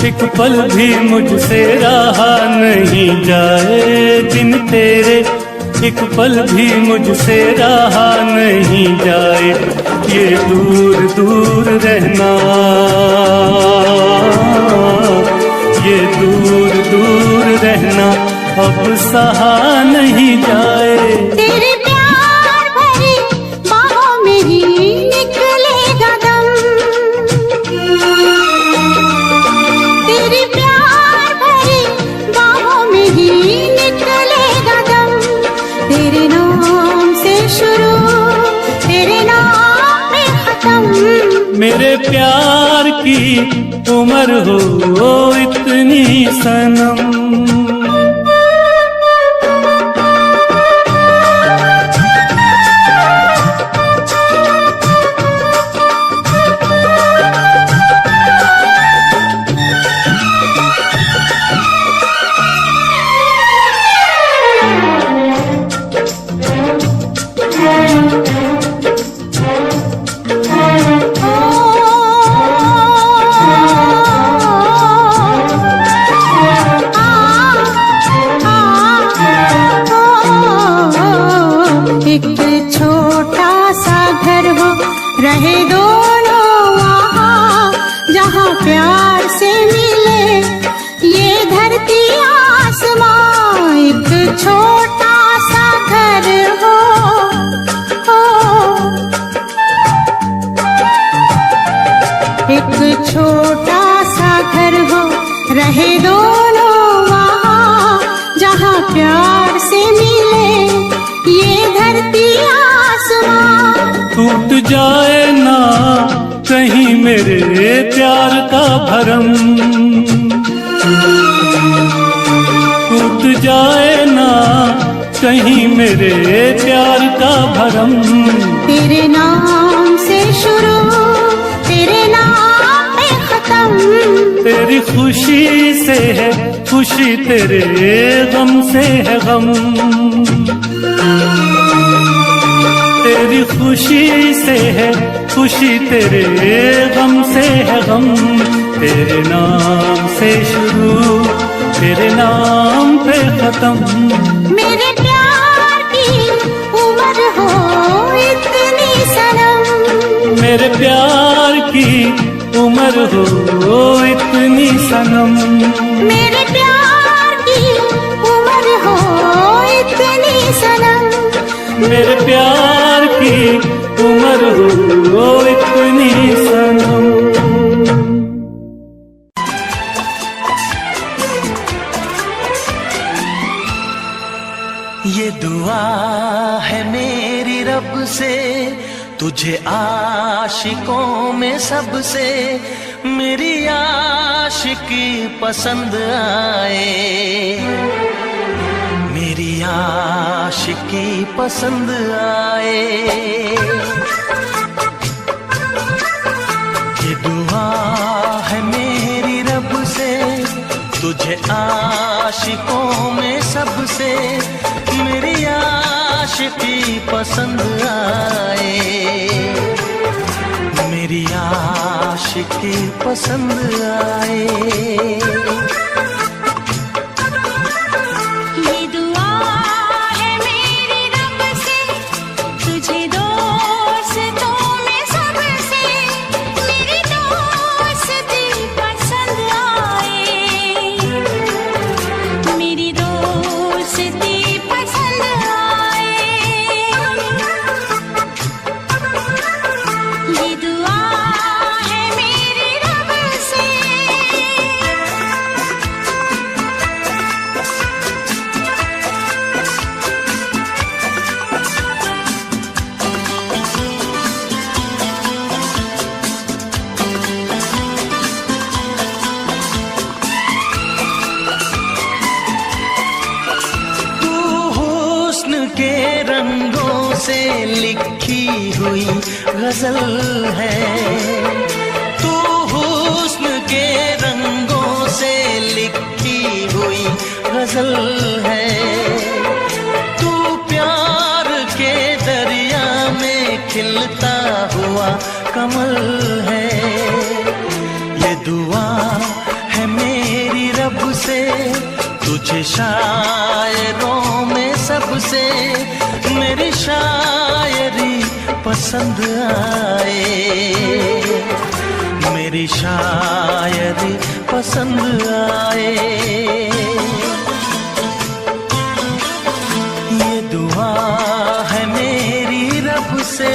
एक पल भी मुझसे रहा नहीं जाए, दिन तेरे एक पल भी मुझसे रहा नहीं जाए। ये दूर दूर रहना, ये दूर दूर रहना अब सहा नहीं जाए। तेरे प्यार भरी बाहों में ही निकलेगा दम। तेरे प्यार भरी बाहों में ही निकलेगा दम। तेरे नाम से शुरू तेरे नाम पे खत्म। मेरे प्यार की उम्र हो इतनी सनम। रहे दोनों वहाँ जहाँ प्यार से मिले ये धरती आसमां। एक छोटा सा घर हो, एक छोटा सा घर हो, रहे दोनों वहाँ जहाँ प्यार से मिले ये धरती आसमां। टूट जाए ना कहीं मेरे प्यार का भरम, टूट जाए ना कहीं मेरे प्यार का भरम। तेरे नाम से शुरू तेरे नाम पे खत्म। तेरी खुशी से है खुशी, तेरे गम से है गम। तेरी खुशी से है खुशी, तेरे गम से है गम। तेरे नाम से शुरू तेरे नाम पे खत्म। मेरे प्यार की उम्र हो इतनी सनम। मेरे प्यार की उम्र हो इतनी सनम। ये दुआ है मेरी रब से, तुझे आशिकों में सबसे मेरी आशिकी पसंद आए, मेरी आशिकी पसंद आए। ये दुआ है मेरी रब से, तुझे आशिकों में सबसे मेरी आशिकी पसंद आए, मेरी आशिकी पसंद आए। के रंगों से लिखी हुई गजल है, तू हुस्न के रंगों से लिखी हुई गजल है, तू प्यार के दरिया में खिलता हुआ कमल है। ये दुआ है मेरी रब से, तुझे शायरों में सबसे मेरी शायरी पसंद आए, मेरी शायरी पसंद आए। ये दुआ है मेरी रब से।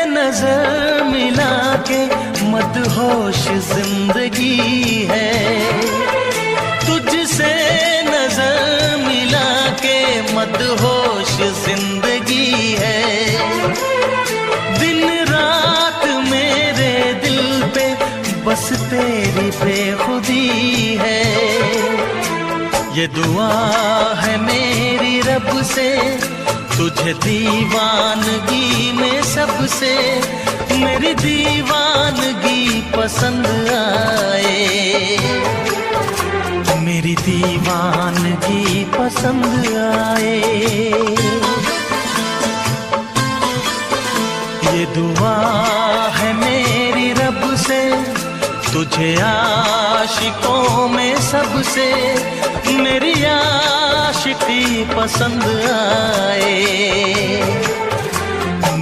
नजर मिला के मदहोश जिंदगी है, तुझसे नजर मिला के मदहोश जिंदगी है। दिन रात मेरे दिल पे बस तेरी बेखुदी है। ये दुआ है मेरी रब से, तुझे दीवानगी में सबसे मेरी दीवानगी पसंद आए, मेरी दीवानगी पसंद आए। ये दुआ है मेरी रब से, तुझे आशिकों में सबसे मेरी आशिकी पसंद आए,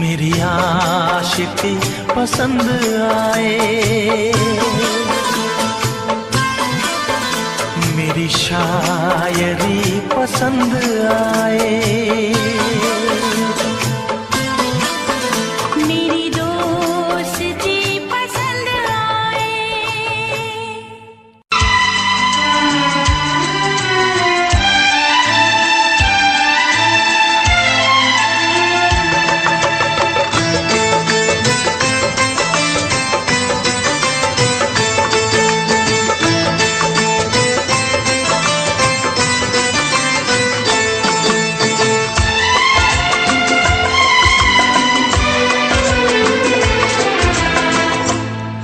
मेरी आशिकी पसंद आए, मेरी शायरी पसंद आए, मेरी दोस्ती पसंद आए।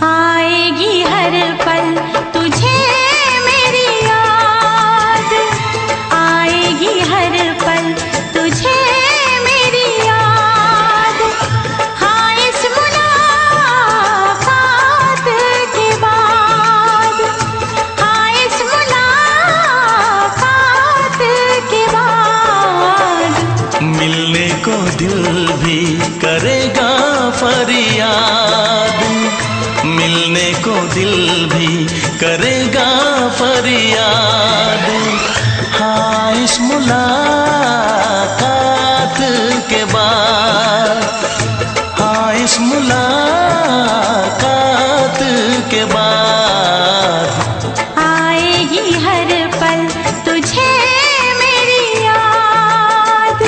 आएगी हर पल तुझे मेरी याद, आएगी हर पल तुझे मेरी याद। हाँ इस मुलाकात के बाद, हाँ इस मुलाकात के बाद मिलने को दिल भी करेगा फरियाद, मिलने को दिल भी करेगा फरियाद। हाँ इस मुलाकात के बाद, हाँ इस मुलाकात के बाद आएगी हर पल तुझे मेरी याद।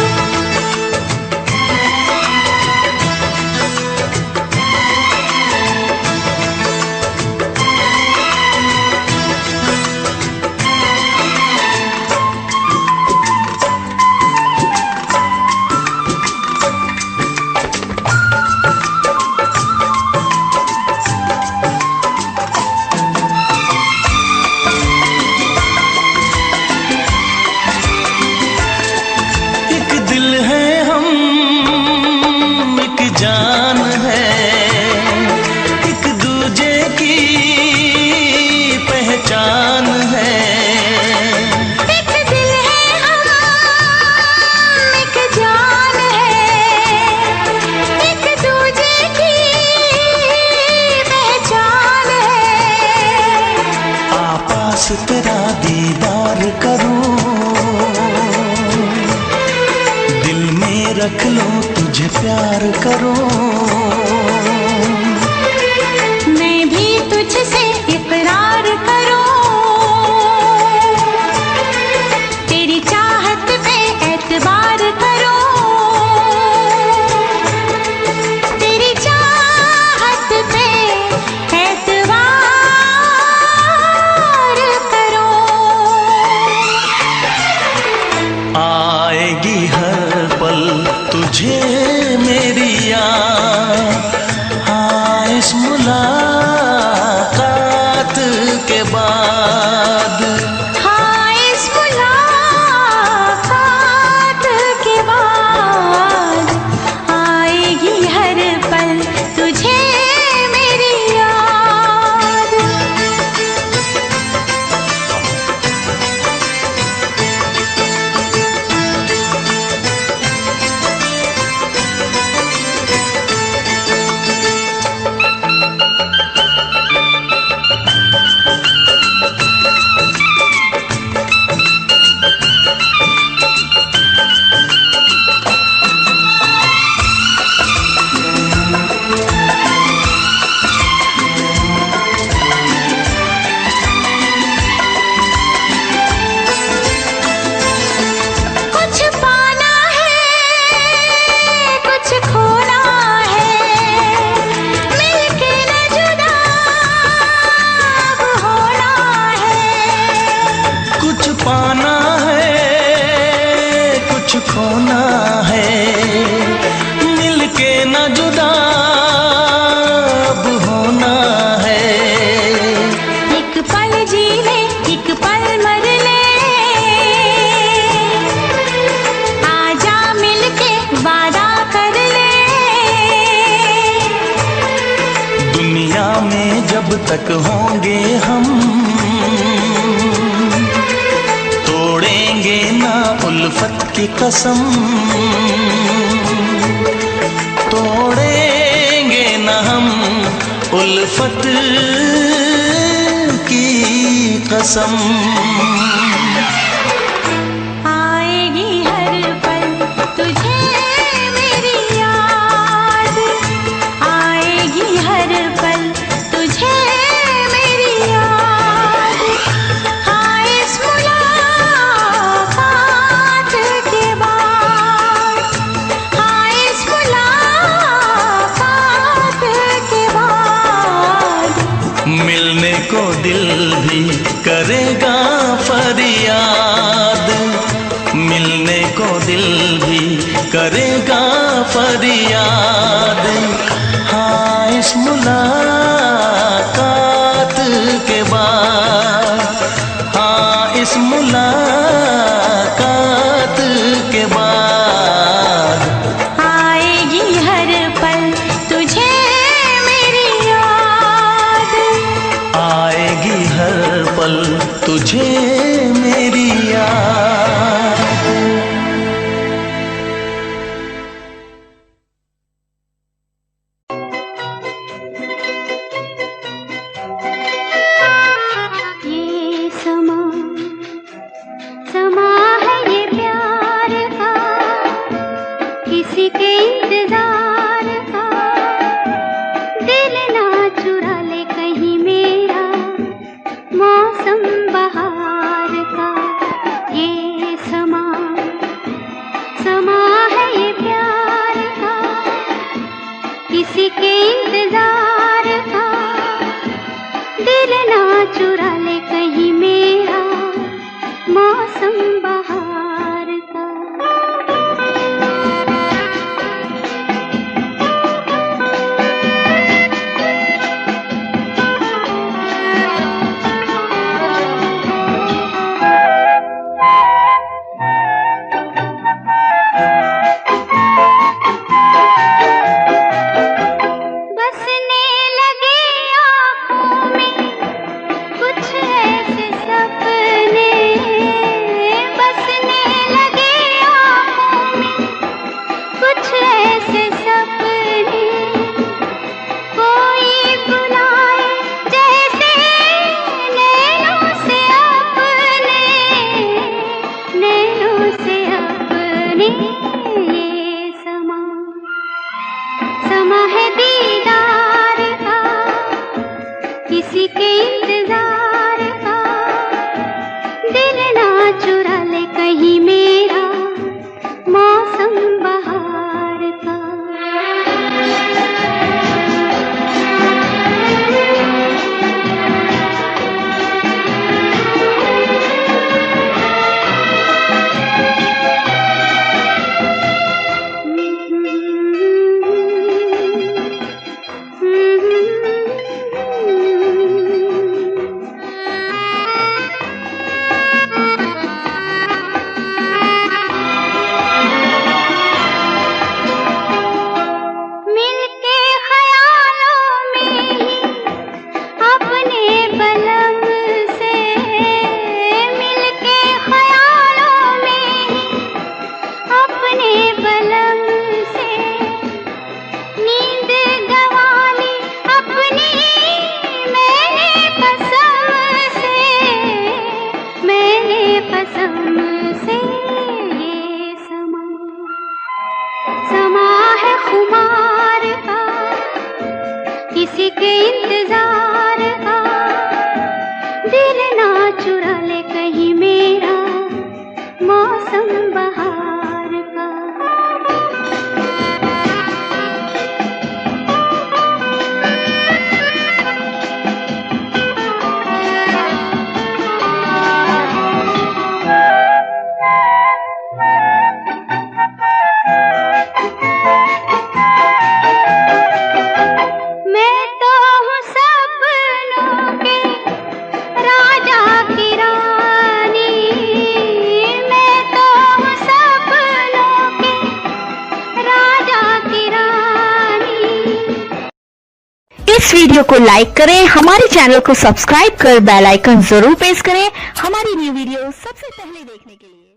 में जब तक होंगे हम, तोड़ेंगे ना उल्फत की कसम, तोड़ेंगे ना हम उल्फत की कसम। आएगी हर पल तुझे मेरी याद, आएगी हर पल तुझे मेरी याद। हाँ इस मुलाकात के बाद, हाँ इस मुलाकात के बाद, मिलने को दिल भी करेगा फरियाद, मिलने को दिल भी करेगा फरियाद। हाँ इस मुलाकात के बाद, हाँ इस मुलाकात के बाद, आएगी हर पल तुझे मेरी याद, आएगी हर पल तुझे मेरी याद। ये समा समा है ये प्यार का, किसी के इंतजार का। दिल ना चुरा ले कहीं मेरा मौसम बहार का। ये समा समा है ये प्यार का, किसी के इंतजार का। दिल ना चुरा ले कहीं मेरा मौसम बहार का। बसने लगे आँखों में कुछ ऐसे सपने, बसने लगे आँखों में कुछ ऐसे सपने। कोई बुलाए जैसे नैनों से अपने, नैनों से अपने। ये समा समा है दीदार का, किसी के इंतजार का। दिल ना चुरा ले कहीं मेरा मौसम बहार का। मिलके ख्यालों में ही अपने बलम से, मिलके ख्यालों में ही अपने बलम से। नींद गंवाली अपनी मैंने कसम से, मैंने कसम से। ये समा समा है खुमार का, किसी के इंतजार का। दिल ना चुरा ले कहीं मेरा मौसम बहार का। मैं तो हूँ सब इस वीडियो को लाइक करें, हमारे चैनल को सब्सक्राइब कर बेल आइकन जरूर प्रेस करें हमारी न्यू वीडियो सबसे पहले देखने के लिए।